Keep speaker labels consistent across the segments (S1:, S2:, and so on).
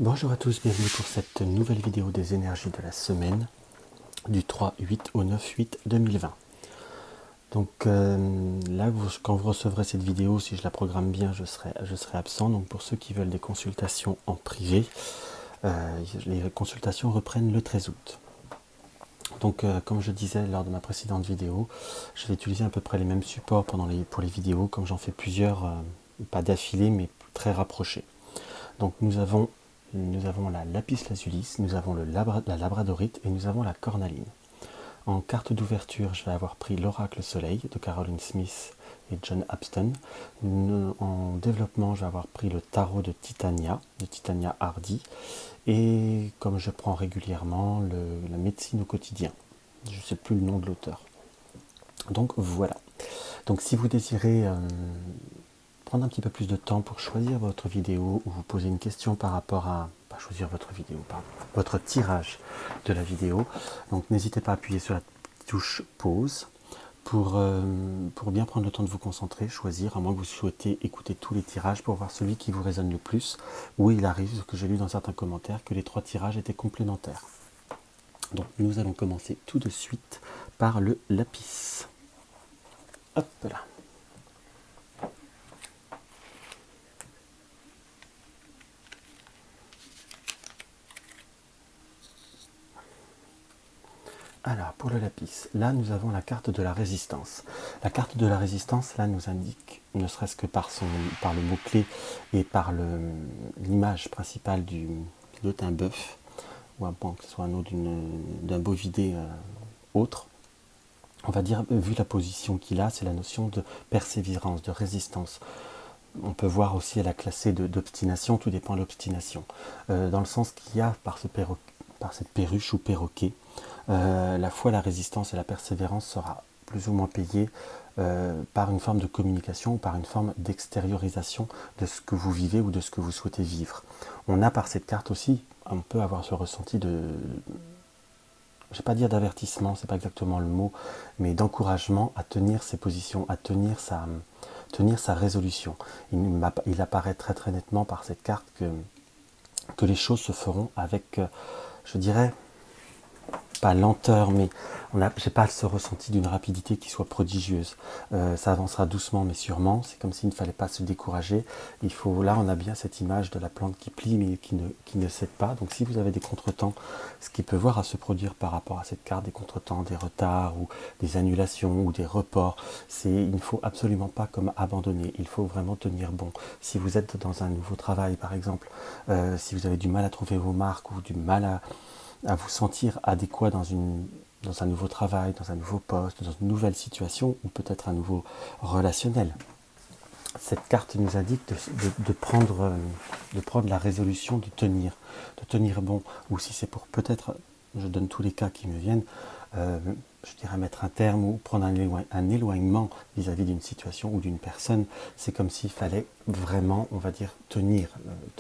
S1: Bonjour à tous, bienvenue pour cette nouvelle vidéo des énergies de la semaine du 3-8 au 9-8-2020. Donc là, quand vous recevrez cette vidéo, si je la programme bien, je serai absent. Donc pour ceux qui veulent des consultations en privé, les consultations reprennent le 13 août. Donc comme je disais lors de ma précédente vidéo, je vais utiliser à peu près les mêmes supports pour les vidéos, comme j'en fais plusieurs, pas d'affilée, mais très rapprochés. Donc nous avons la lapis lazuli, nous avons la labradorite et nous avons la cornaline. En carte d'ouverture, je vais avoir pris l'oracle soleil de Caroline Smith et John Abston. En développement, je vais avoir pris le tarot de Titania Hardy. Et comme je prends régulièrement la médecine au quotidien. Je ne sais plus le nom de l'auteur. Donc voilà. Donc si vous désirez prendre un petit peu plus de temps pour choisir votre vidéo ou vous poser une question par rapport à choisir votre vidéo, pardon, votre tirage de la vidéo, donc n'hésitez pas à appuyer sur la touche pause pour bien prendre le temps de vous concentrer, choisir, à moins que vous souhaitez écouter tous les tirages pour voir celui qui vous résonne le plus, ou il arrive, ce que j'ai lu dans certains commentaires, que les 3 tirages étaient complémentaires. Donc nous allons commencer tout de suite par le lapis. Hop là. Alors, pour le lapis, là, nous avons la carte de la résistance. La carte de la résistance, là, nous indique, ne serait-ce que par le mot-clé et par l'image principale d'un bœuf, ou que ce soit un autre d'un bovidé autre, on va dire, vu la position qu'il a, c'est la notion de persévérance, de résistance. On peut voir aussi à la classée d'obstination, tout dépend de l'obstination. Dans le sens qu'il y a par cette perruche ou perroquet, la foi, la résistance et la persévérance sera plus ou moins payée par une forme de communication ou par une forme d'extériorisation de ce que vous vivez ou de ce que vous souhaitez vivre. On a par cette carte aussi, on peut avoir ce ressenti je ne vais pas dire d'avertissement, c'est pas exactement le mot, mais d'encouragement à tenir ses positions, à tenir sa résolution. Il apparaît très très nettement par cette carte que les choses se feront avec, je dirais, pas lenteur, mais j'ai pas ce ressenti d'une rapidité qui soit prodigieuse. Ça avancera doucement mais sûrement. C'est comme s'il ne fallait pas se décourager. Là, on a bien cette image de la plante qui plie mais qui ne cède pas. Donc, si vous avez des contretemps, ce qui peut voir à se produire par rapport à cette carte, des contretemps, des retards ou des annulations ou des reports, il ne faut absolument pas comme abandonner. Il faut vraiment tenir bon. Si vous êtes dans un nouveau travail, par exemple, si vous avez du mal à trouver vos marques ou du mal à vous sentir adéquat dans un nouveau travail, dans un nouveau poste, dans une nouvelle situation ou peut-être un nouveau relationnel. Cette carte nous indique de prendre la résolution de tenir bon, ou si c'est pour peut-être, je donne tous les cas qui me viennent, je dirais mettre un terme ou prendre un éloignement vis-à-vis d'une situation ou d'une personne, c'est comme s'il fallait vraiment, on va dire, tenir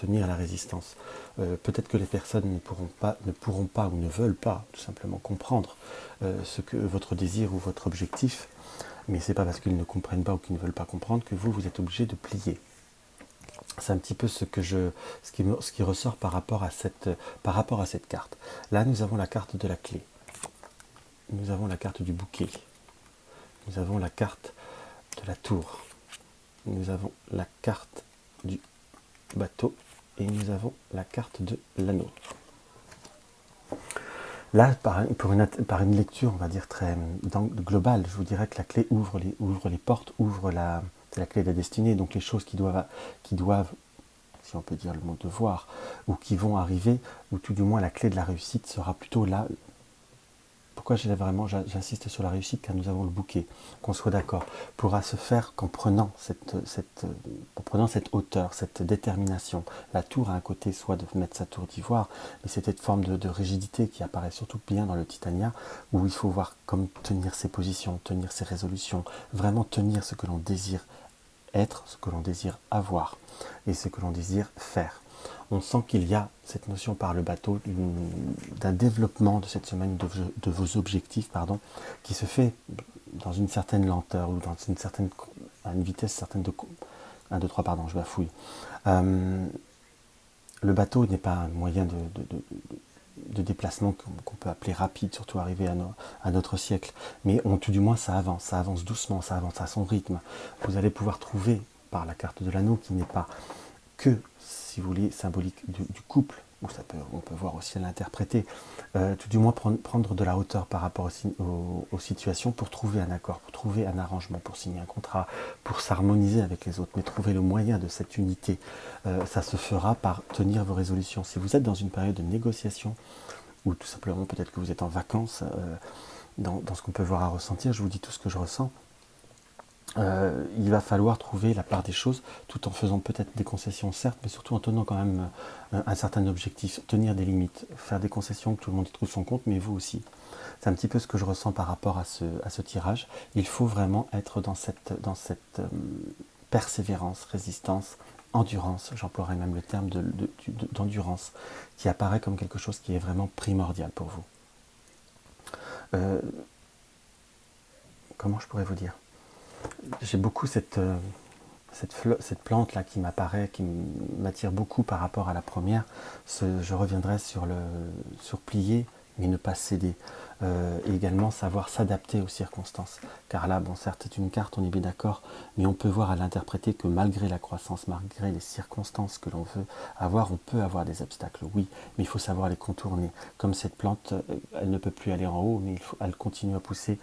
S1: la résistance. Peut-être que les personnes ne pourront pas ou ne veulent pas tout simplement comprendre ce que votre désir ou votre objectif, mais c'est pas parce qu'ils ne comprennent pas ou qu'ils ne veulent pas comprendre que vous êtes obligé de plier. C'est un petit peu ce qui ressort par rapport à cette carte. Là, nous avons la carte de la clé. Nous avons la carte du bouquet. Nous avons la carte de la tour. Nous avons la carte du bateau. Et nous avons la carte de l'anneau. Là, par une lecture, on va dire très globale, je vous dirais que la clé ouvre les portes, c'est la clé de la destinée, donc les choses qui doivent, si on peut dire le mot devoir, ou qui vont arriver, ou tout du moins la clé de la réussite sera plutôt là. Pourquoi j'insiste sur la réussite, car nous avons le bouquet, qu'on soit d'accord, pourra se faire qu'en prenant cette hauteur, cette détermination. La tour a un côté soit de mettre sa tour d'ivoire, mais c'est cette forme de rigidité qui apparaît surtout bien dans le Titania, où il faut voir comme tenir ses positions, tenir ses résolutions, vraiment tenir ce que l'on désire être, ce que l'on désire avoir, et ce que l'on désire faire. On sent qu'il y a cette notion par le bateau d'un développement de cette semaine de vos objectifs, qui se fait dans une certaine lenteur ou à une vitesse certaine de 1, 2, 3, pardon, je bafouille. Le bateau n'est pas un moyen de déplacement qu'on peut appeler rapide, surtout arrivé à notre siècle. Mais tout du moins ça avance doucement, ça avance à son rythme. Vous allez pouvoir trouver par la carte de l'anneau qui n'est pas que, si vous voulez, symbolique du couple, ou on peut voir aussi l'interpréter, tout du moins prendre de la hauteur par rapport aux situations pour trouver un accord, pour trouver un arrangement, pour signer un contrat, pour s'harmoniser avec les autres, mais trouver le moyen de cette unité. Ça se fera par tenir vos résolutions. Si vous êtes dans une période de négociation, ou tout simplement peut-être que vous êtes en vacances, dans ce qu'on peut voir à ressentir, je vous dis tout ce que je ressens, il va falloir trouver la part des choses tout en faisant peut-être des concessions certes, mais surtout en tenant quand même un certain objectif, tenir des limites, faire des concessions que tout le monde y trouve son compte, mais vous aussi. C'est un petit peu ce que je ressens par rapport à ce tirage. Il faut vraiment être dans cette persévérance, résistance, endurance, j'emploierais même le terme d'endurance, qui apparaît comme quelque chose qui est vraiment primordial pour vous. Comment je pourrais vous dire ? J'ai beaucoup cette plante là qui m'apparaît, qui m'attire beaucoup par rapport à la première. Je reviendrai sur plier mais ne pas céder. Et également savoir s'adapter aux circonstances. Car là, bon, certes, c'est une carte, on est bien d'accord, mais on peut voir à l'interpréter que malgré la croissance, malgré les circonstances que l'on veut avoir, on peut avoir des obstacles, oui, mais il faut savoir les contourner. Comme cette plante, elle ne peut plus aller en haut, mais elle continue à pousser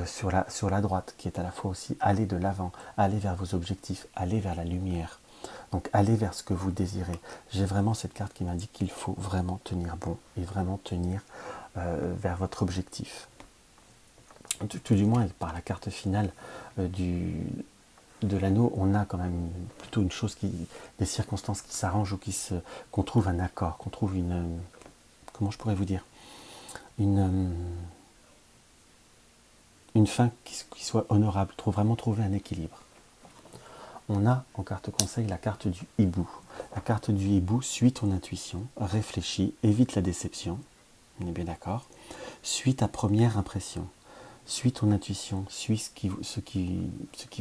S1: sur la droite, qui est à la fois aussi aller de l'avant, aller vers vos objectifs, aller vers la lumière. Donc allez vers ce que vous désirez. J'ai vraiment cette carte qui m'indique qu'il faut vraiment tenir bon et vraiment tenir vers votre objectif. Tout du moins, par la carte finale de l'anneau, on a quand même plutôt une chose des circonstances qui s'arrangent ou qu'on trouve un accord, qu'on trouve comment je pourrais vous dire, une fin qui soit honorable, vraiment trouver un équilibre. On a en carte conseil la carte du hibou. La carte du hibou suit ton intuition, réfléchis, évite la déception. On est bien d'accord. Suis ta première impression. Suis ton intuition. Suis ce qui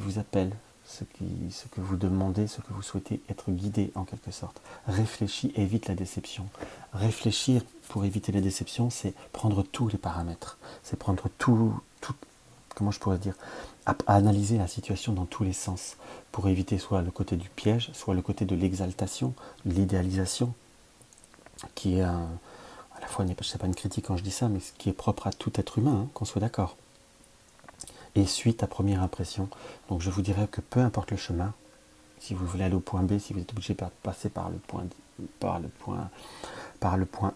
S1: vous appelle, ce que vous demandez, ce que vous souhaitez être guidé en quelque sorte. Réfléchis, évite la déception. Réfléchir pour éviter la déception, c'est prendre tous les paramètres. C'est prendre comment je pourrais dire, à analyser la situation dans tous les sens pour éviter soit le côté du piège, soit le côté de l'exaltation, l'idéalisation, qui est à la fois, c'est pas une critique quand je dis ça, mais ce qui est propre à tout être humain, qu'on soit d'accord. Et suis ta première impression. Donc je vous dirais que peu importe le chemin, si vous voulez aller au point B, si vous êtes obligé de passer par le point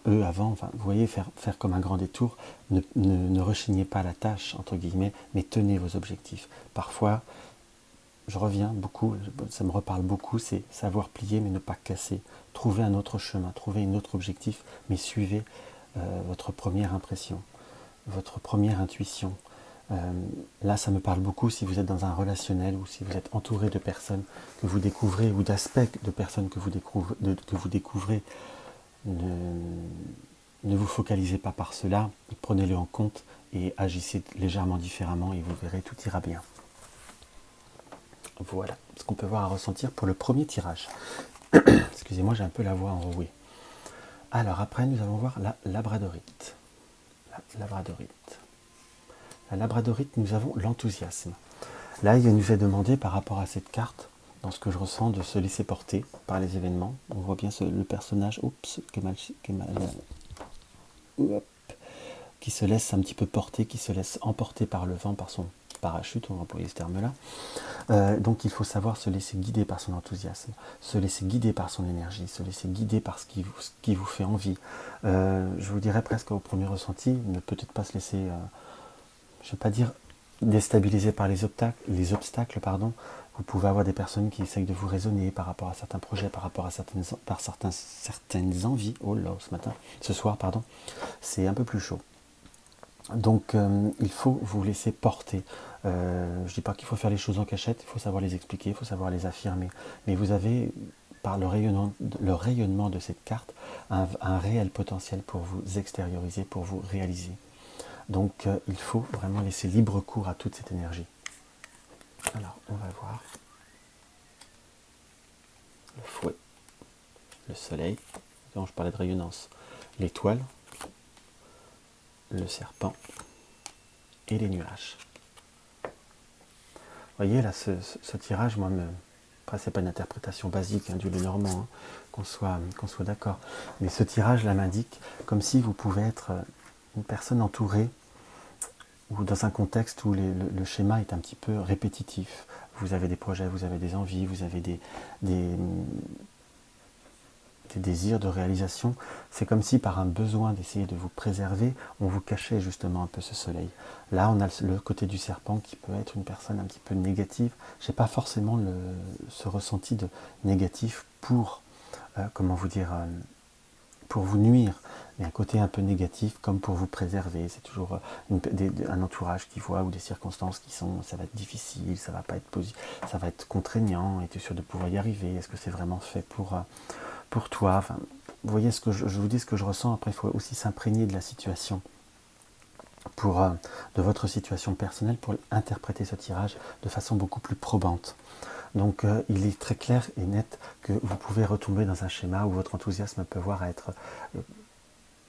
S1: E avant, enfin, vous voyez, faire comme un grand détour, ne rechignez pas à la tâche, entre guillemets, mais tenez vos objectifs. Parfois, je reviens beaucoup, ça me reparle beaucoup, c'est savoir plier mais ne pas casser. Trouver un autre chemin, trouver un autre objectif, mais suivez votre première impression, votre première intuition. Là, ça me parle beaucoup si vous êtes dans un relationnel ou si vous êtes entouré de personnes que vous découvrez ou d'aspects de personnes que vous découvrez. Ne vous focalisez pas par cela, prenez-le en compte et agissez légèrement différemment et vous verrez, tout ira bien. Voilà ce qu'on peut voir à ressentir pour le premier tirage. Excusez-moi, j'ai un peu la voix enrouée. Alors après, nous allons voir la labradorite. La labradorite, nous avons l'enthousiasme. Là, il nous est demandé par rapport à cette carte, dans ce que je ressens, de se laisser porter par les événements. On voit bien le personnage, qui se laisse un petit peu porter, qui se laisse emporter par le vent, par son parachute, on va employer ce terme-là. Donc il faut savoir se laisser guider par son enthousiasme, se laisser guider par son énergie, se laisser guider par ce qui vous fait envie. Je vous dirais presque au premier ressenti, ne peut-être pas se laisser, je ne vais pas dire déstabiliser par les obstacles, pardon. Vous pouvez avoir des personnes qui essayent de vous raisonner par rapport à certains projets, par rapport à certaines envies. Oh là, ce soir, c'est un peu plus chaud. Donc il faut vous laisser porter. Je ne dis pas qu'il faut faire les choses en cachette, il faut savoir les expliquer, il faut savoir les affirmer. Mais vous avez, par le rayonnement de cette carte, un réel potentiel pour vous extérioriser, pour vous réaliser. Donc il faut vraiment laisser libre cours à toute cette énergie. Alors on va voir le fouet, le soleil quand je parlais de rayonnance, l'étoile, le serpent et les nuages. Vous voyez, là, ce tirage, moi, après, c'est pas une interprétation basique du Lenormand, hein, qu'on soit d'accord. Mais ce tirage, là, m'indique comme si vous pouvez être une personne entourée ou dans un contexte où le schéma est un petit peu répétitif. Vous avez des projets, vous avez des envies, vous avez des désirs de réalisation. C'est comme si par un besoin d'essayer de vous préserver, on vous cachait justement un peu ce soleil. Là, on a le côté du serpent qui peut être une personne un petit peu négative. Je n'ai pas forcément ce ressenti de négatif pour, comment vous dire, pour vous nuire, mais un côté un peu négatif comme pour vous préserver. C'est toujours un entourage qui voit ou des circonstances qui sont, ça va être difficile, ça va pas être ça va être contraignant, es-tu sûr de pouvoir y arriver, est-ce que c'est vraiment fait pour toi, enfin, vous voyez ce que je vous dis, ce que je ressens. Après, il faut aussi s'imprégner de la situation, de votre situation personnelle, pour interpréter ce tirage de façon beaucoup plus probante. Donc il est très clair et net que vous pouvez retomber dans un schéma où votre enthousiasme peut voir être, je ne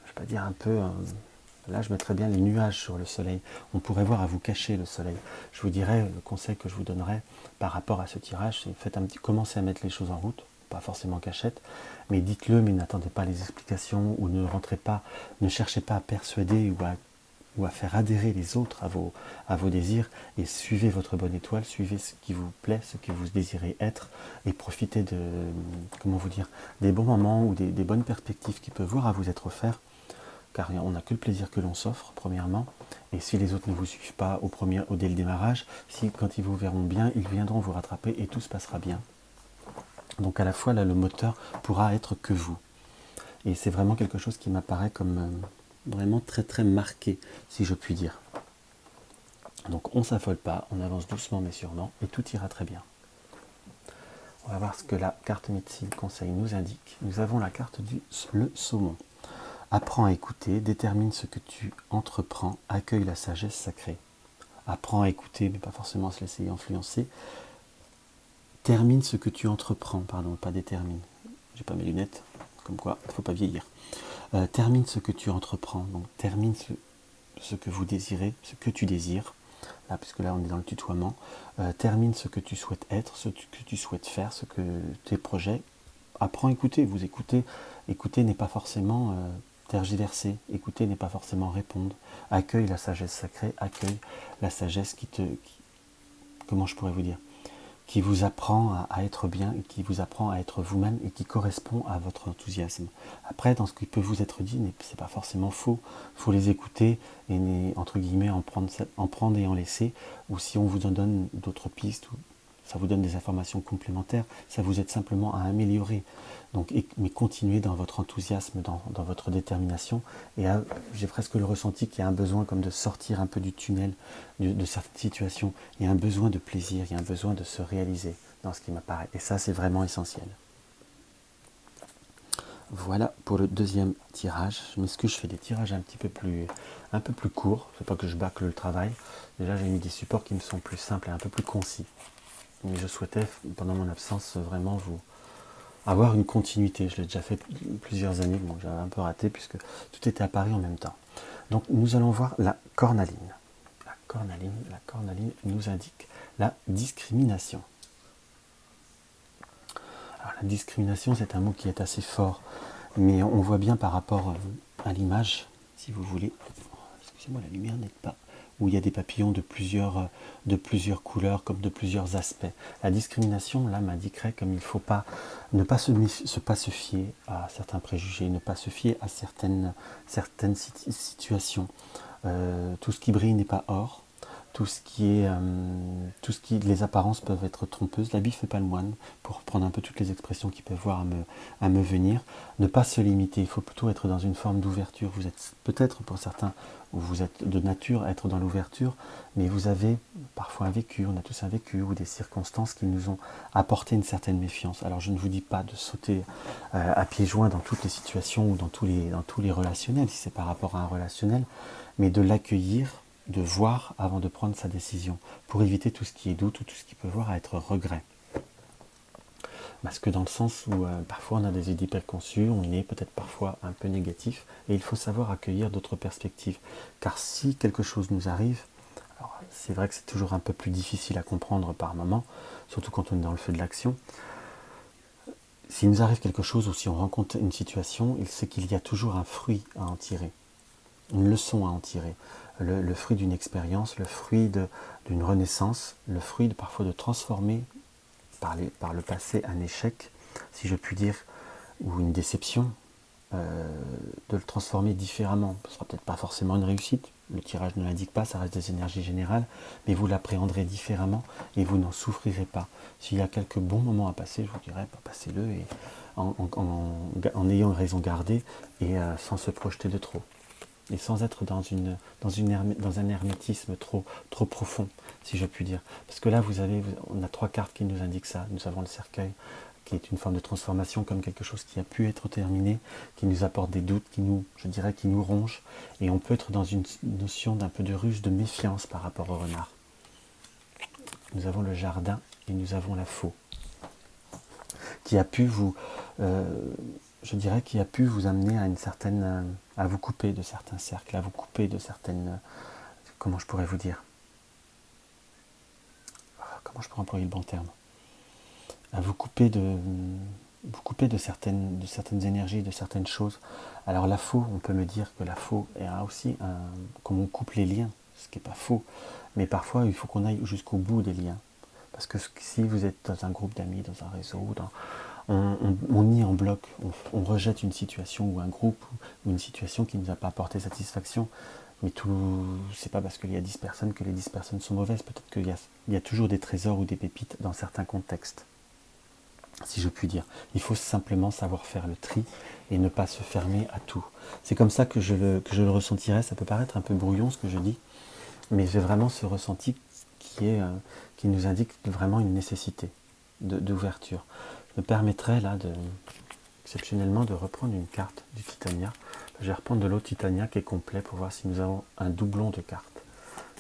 S1: vais pas dire un peu, là je mettrais bien les nuages sur le soleil, on pourrait voir à vous cacher le soleil. Je vous dirais, le conseil que je vous donnerais par rapport à ce tirage, c'est commencez à mettre les choses en route, pas forcément en cachette, mais dites-le, mais n'attendez pas les explications, ou ne cherchez pas à persuader ou à faire adhérer les autres à vos désirs, et suivez votre bonne étoile, suivez ce qui vous plaît, ce que vous désirez être, et profitez des bons moments ou des bonnes perspectives qui peuvent voir à vous être offerts, car on n'a que le plaisir que l'on s'offre, premièrement, et si les autres ne vous suivent pas dès le démarrage, quand ils vous verront bien, ils viendront vous rattraper et tout se passera bien. Donc à la fois, là, le moteur pourra être que vous. Et c'est vraiment quelque chose qui m'apparaît comme vraiment très très marqué, si je puis dire. Donc on ne s'affole pas, on avance doucement mais sûrement, et tout ira très bien. On va voir ce que la carte médecine conseil nous indique. Nous avons la carte le saumon. Apprends à écouter, détermine ce que tu entreprends, accueille la sagesse sacrée. Apprends à écouter, mais pas forcément à se laisser influencer. Termine ce que tu entreprends, pardon, pas détermine. J'ai pas mes lunettes, comme quoi, il ne faut pas vieillir. Termine ce que tu entreprends, donc termine ce que vous désirez, ce que tu désires, là, puisque là on est dans le tutoiement. Termine ce que tu souhaites être, ce que tu souhaites faire, tes projets. Apprends à écouter, vous écoutez. Écouter n'est pas forcément tergiverser, écouter n'est pas forcément répondre. Accueille la sagesse sacrée, accueille la sagesse comment je pourrais vous dire, qui vous apprend à être bien, et qui vous apprend à être vous-même, et qui correspond à votre enthousiasme. Après, dans ce qui peut vous être dit, c'est pas forcément faux. Il faut les écouter et, entre guillemets, en prendre et en laisser. Ou si on vous en donne d'autres pistes, ou ça vous donne des informations complémentaires, ça vous aide simplement à améliorer. Donc, mais continuez dans votre enthousiasme, dans votre détermination. Et j'ai presque le ressenti qu'il y a un besoin comme de sortir un peu du tunnel de certaines situations. Il y a un besoin de plaisir, il y a un besoin de se réaliser dans ce qui m'apparaît. Et ça, c'est vraiment essentiel. Voilà pour le deuxième tirage. Je m'excuse, je fais des tirages un peu plus courts. C'est pas que je bâcle le travail. Déjà, j'ai mis des supports qui me sont plus simples et un peu plus concis. Mais je souhaitais, pendant mon absence, vraiment avoir une continuité. Je l'ai déjà fait plusieurs années, donc j'avais un peu raté puisque tout était à Paris en même temps. Donc nous allons voir la cornaline. La cornaline nous indique la discrimination. Alors la discrimination, c'est un mot qui est assez fort, mais on voit bien par rapport à l'image, si vous voulez. Excusez-moi, la lumière n'aide pas. Où il y a des papillons de plusieurs couleurs, comme de plusieurs aspects. La discrimination, là, m'indiquerait comme il ne faut pas se fier à certains préjugés, ne pas se fier à certaines situations. Tout ce qui brille n'est pas or. Les apparences peuvent être trompeuses. L'habit ne fait pas le moine, pour prendre un peu toutes les expressions qui peuvent voir à me venir. Ne pas se limiter, il faut plutôt être dans une forme d'ouverture. Vous êtes peut-être pour certains, vous êtes de nature à être dans l'ouverture, mais vous avez parfois un vécu, on a tous un vécu, ou des circonstances qui nous ont apporté une certaine méfiance. Alors je ne vous dis pas de sauter à pieds joints dans toutes les situations ou dans tous les relationnels, si c'est par rapport à un relationnel, mais de l'accueillir, de voir avant de prendre sa décision, pour éviter tout ce qui est doute ou tout ce qui peut voir à être regret. Parce que dans le sens où parfois on a des idées préconçues, on est peut-être parfois un peu négatif, et il faut savoir accueillir d'autres perspectives. Car si quelque chose nous arrive, alors c'est vrai que c'est toujours un peu plus difficile à comprendre par moment, surtout quand on est dans le feu de l'action. S'il nous arrive quelque chose ou si on rencontre une situation, c'est qu'il y a toujours un fruit à en tirer, une leçon à en tirer. Le fruit d'une expérience, le fruit d'une renaissance, le fruit parfois de transformer par le passé un échec, si je puis dire, ou une déception, de le transformer différemment. Ce ne sera peut-être pas forcément une réussite, le tirage ne l'indique pas, ça reste des énergies générales, mais vous l'appréhenderez différemment et vous n'en souffrirez pas. S'il y a quelques bons moments à passer, je vous dirais, passez-le et en ayant une raison gardée et sans se projeter de trop. Et sans être dans un hermétisme trop profond, si je puis dire. Parce que là, on a 3 cartes qui nous indiquent ça. Nous avons le cercueil, qui est une forme de transformation, comme quelque chose qui a pu être terminé, qui nous apporte des doutes, qui nous ronge. Et on peut être dans une notion d'un peu de ruse, de méfiance par rapport au renard. Nous avons le jardin et nous avons la faux, qui a pu vous... qui a pu vous amener à une certaine, à vous couper de certains cercles, à vous couper de certaines, comment je pourrais vous dire, comment je pourrais employer le bon terme, à vous couper de certaines énergies, de certaines choses. Alors la faux, on peut me dire que la faux est aussi comme on coupe les liens, ce qui n'est pas faux, mais parfois il faut qu'on aille jusqu'au bout des liens, parce que si vous êtes dans un groupe d'amis, dans un réseau, on nie en bloc, on rejette une situation ou un groupe ou une situation qui ne nous a pas apporté satisfaction. Mais c'est pas parce qu'il y a 10 personnes que les 10 personnes sont mauvaises. Peut-être qu'il y a toujours des trésors ou des pépites dans certains contextes, si je puis dire. Il faut simplement savoir faire le tri et ne pas se fermer à tout. C'est comme ça que je le ressentirais. Ça peut paraître un peu brouillon ce que je dis, mais j'ai vraiment ce ressenti qui nous indique vraiment une nécessité d'ouverture. Je me permettrai là exceptionnellement de reprendre une carte du Titania. Je vais reprendre de l'autre Titania qui est complet pour voir si nous avons un doublon de cartes.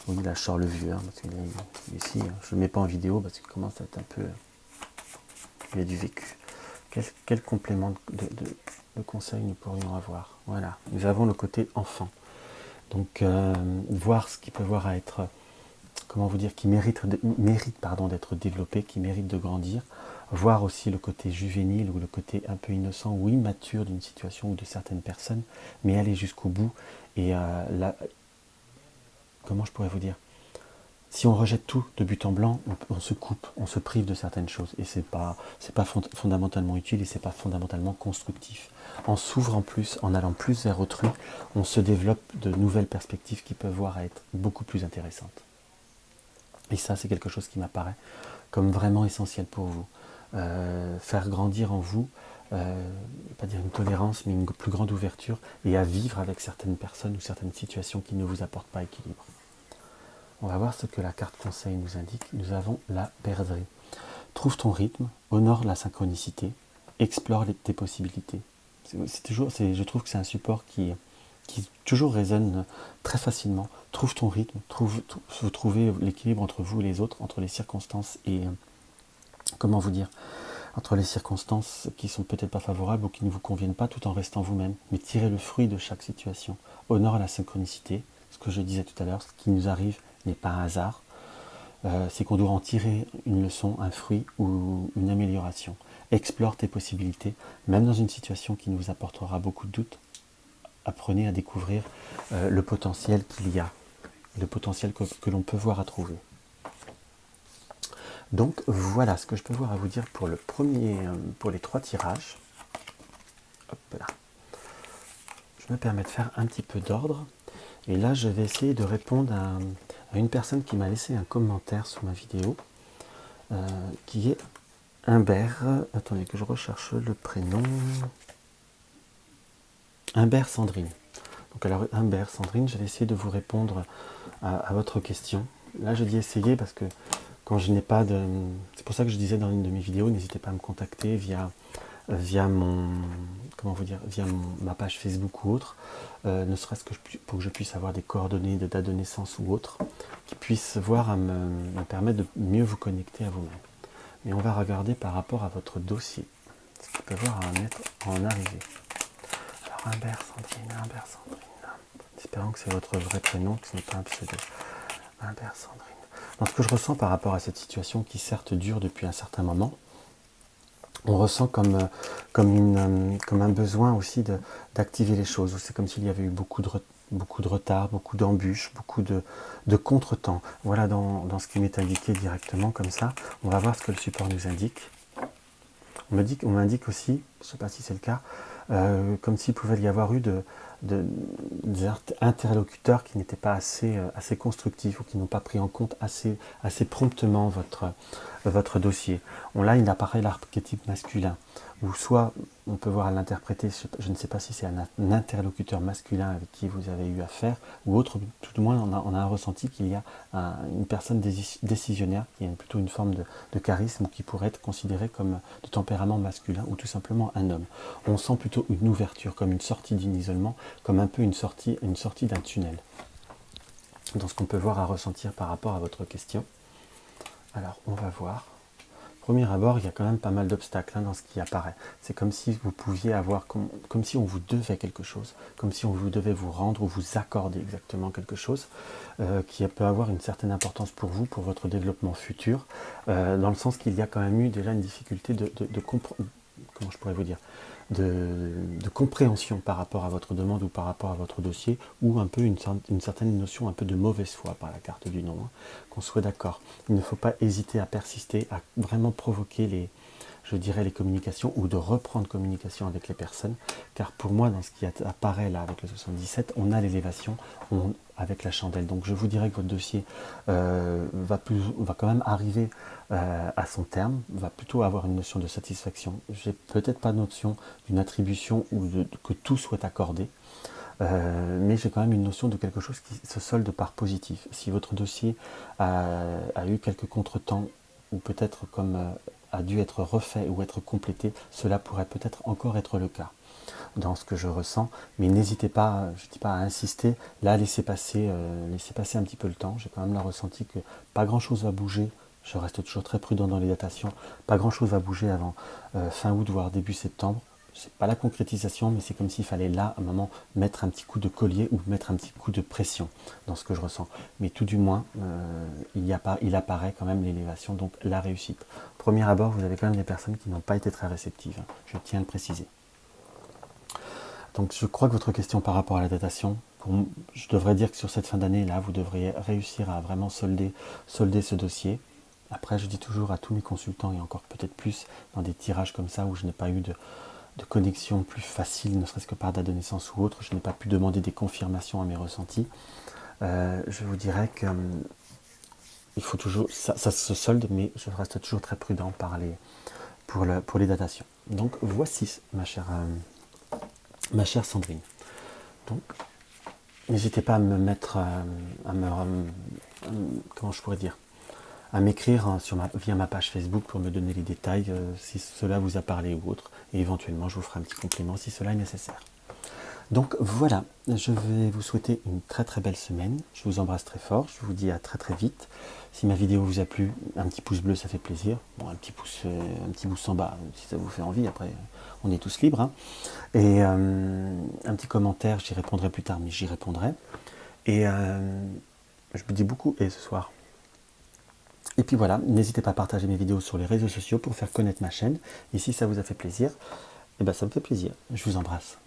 S1: Oui, là je sors le vieux, parce qu'il est ici, je ne le mets pas en vidéo parce qu'il commence à être un peu... il y a du vécu. Quel complément de conseil nous pourrions avoir? Voilà, nous avons le côté enfant. Donc voir ce qui peut voir à être, comment vous dire, qui mérite d'être développé, qui mérite de grandir. Voir aussi le côté juvénile ou le côté un peu innocent ou immature d'une situation ou de certaines personnes, mais aller jusqu'au bout. Et comment je pourrais vous dire, si on rejette tout de but en blanc, on se coupe, on se prive de certaines choses. Et c'est pas fondamentalement utile et c'est pas fondamentalement constructif. En s'ouvrant plus, en allant plus vers autrui, on se développe de nouvelles perspectives qui peuvent voir à être beaucoup plus intéressantes. Et ça, c'est quelque chose qui m'apparaît comme vraiment essentiel pour vous. Faire grandir en vous, pas dire une tolérance, mais une plus grande ouverture et à vivre avec certaines personnes ou certaines situations qui ne vous apportent pas équilibre. On va voir ce que la carte conseil nous indique. Nous avons la perdrix. Trouve ton rythme, honore la synchronicité, explore tes possibilités. Je trouve que c'est un support qui toujours résonne très facilement. Trouve ton rythme, trouvez l'équilibre entre vous et les autres, entre les circonstances et... comment vous dire, entre les circonstances qui sont peut-être pas favorables ou qui ne vous conviennent pas, tout en restant vous-même, mais tirez le fruit de chaque situation. Honore à la synchronicité, ce que je disais tout à l'heure, ce qui nous arrive n'est pas un hasard, c'est qu'on doit en tirer une leçon, un fruit ou une amélioration. Explore tes possibilités, même dans une situation qui nous apportera beaucoup de doutes, apprenez à découvrir le potentiel qu'il y a, le potentiel que l'on peut voir à trouver. Donc voilà ce que je peux voir à vous dire pour pour les 3 tirages. Hop là. Je me permets de faire un petit peu d'ordre. Et là, je vais essayer de répondre à une personne qui m'a laissé un commentaire sous ma vidéo, qui est Humbert. Attendez que je recherche le prénom. Humbert Sandrine. Donc alors Humbert Sandrine, je vais essayer de vous répondre à votre question. Là, je dis essayer parce que quand je n'ai pas de... C'est pour ça que je disais dans une de mes vidéos, n'hésitez pas à me contacter via ma page Facebook ou autre, ne serait-ce que pour que je puisse avoir des coordonnées de date de naissance ou autre, qui puissent voir à me permettre de mieux vous connecter à vous-même. mais on va regarder par rapport à votre dossier, ce qui peut voir en arriver. Alors, Humbert Sandrine, espérons que c'est votre vrai prénom, que ce n'est pas un pseudo. Humbert Sandrine. Dans ce que je ressens par rapport à cette situation qui certes dure depuis un certain moment, on ressent comme un besoin aussi d'activer les choses. C'est comme s'il y avait eu beaucoup de retard, beaucoup d'embûches, beaucoup de contretemps. Voilà dans ce qui m'est indiqué directement comme ça. On va voir ce que le support nous indique. On m'indique aussi, je ne sais pas si c'est le cas, comme s'il pouvait y avoir eu des interlocuteurs qui n'étaient pas assez constructifs ou qui n'ont pas pris en compte assez promptement votre dossier. Là, il apparaît l'archétype masculin, ou soit on peut voir à l'interpréter, je ne sais pas si c'est un interlocuteur masculin avec qui vous avez eu affaire, ou autre, tout du moins on a un ressenti qu'il y a une personne décisionnaire, qui a plutôt une forme de charisme, ou qui pourrait être considérée comme de tempérament masculin, ou tout simplement un homme. On sent plutôt une ouverture, comme une sortie d'un isolement, comme un peu une sortie d'un tunnel. Dans ce qu'on peut voir à ressentir par rapport à votre question. Alors, on va voir. Premier abord, il y a quand même pas mal d'obstacles dans ce qui apparaît. C'est comme si vous pouviez avoir, comme si on vous devait quelque chose, comme si on vous devait vous rendre ou vous accorder exactement quelque chose qui peut avoir une certaine importance pour vous, pour votre développement futur, dans le sens qu'il y a quand même eu déjà une difficulté comment je pourrais vous dire, de compréhension par rapport à votre demande ou par rapport à votre dossier, ou un peu une certaine notion un peu de mauvaise foi par la carte du nom, qu'on soit d'accord. Il ne faut pas hésiter à persister, à vraiment provoquer les communications, ou de reprendre communication avec les personnes, car pour moi, dans ce qui apparaît là avec le 77, on a l'élévation avec la chandelle. Donc je vous dirais que votre dossier va quand même arriver à son terme, va plutôt avoir une notion de satisfaction. J'ai peut-être pas notion d'une attribution ou que tout soit accordé, mais j'ai quand même une notion de quelque chose qui se solde par positif. Si votre dossier a eu quelques contretemps, ou peut-être a dû être refait ou être complété, cela pourrait peut-être encore être le cas dans ce que je ressens, mais n'hésitez pas, je ne dis pas à insister, là laissez passer un petit peu le temps. J'ai quand même le ressenti que pas grand chose va bouger, je reste toujours très prudent dans les datations, pas grand chose va bouger avant fin août voire début septembre. C'est pas la concrétisation, mais c'est comme s'il fallait là, à un moment, mettre un petit coup de collier ou mettre un petit coup de pression dans ce que je ressens. Mais tout du moins, il apparaît quand même l'élévation, donc la réussite. Premier abord, vous avez quand même des personnes qui n'ont pas été très réceptives, je tiens à le préciser. Donc je crois que votre question par rapport à la datation, je devrais dire que sur cette fin d'année, là, vous devriez réussir à vraiment solder ce dossier. Après, je dis toujours à tous mes consultants, et encore peut-être plus dans des tirages comme ça, où je n'ai pas eu de connexion plus facile, ne serait-ce que par date de naissance ou autre, je n'ai pas pu demander des confirmations à mes ressentis, je vous dirais que il faut toujours, ça se solde, mais je reste toujours très prudent pour les datations. Donc voici ma chère Sandrine. Donc n'hésitez pas à me mettre, comment je pourrais dire, à m'écrire via ma page Facebook pour me donner les détails si cela vous a parlé ou autre, et éventuellement je vous ferai un petit complément si cela est nécessaire. Donc voilà, je vais vous souhaiter une très très belle semaine, je vous embrasse très fort, je vous dis à très très vite. Si ma vidéo vous a plu, un petit pouce bleu ça fait plaisir, bon, un petit pouce en bas si ça vous fait envie, après on est tous libres, et un petit commentaire, j'y répondrai plus tard, mais j'y répondrai, et je vous dis beaucoup et ce soir. Et puis voilà, n'hésitez pas à partager mes vidéos sur les réseaux sociaux pour faire connaître ma chaîne. Et si ça vous a fait plaisir, eh ben ça me fait plaisir. Je vous embrasse.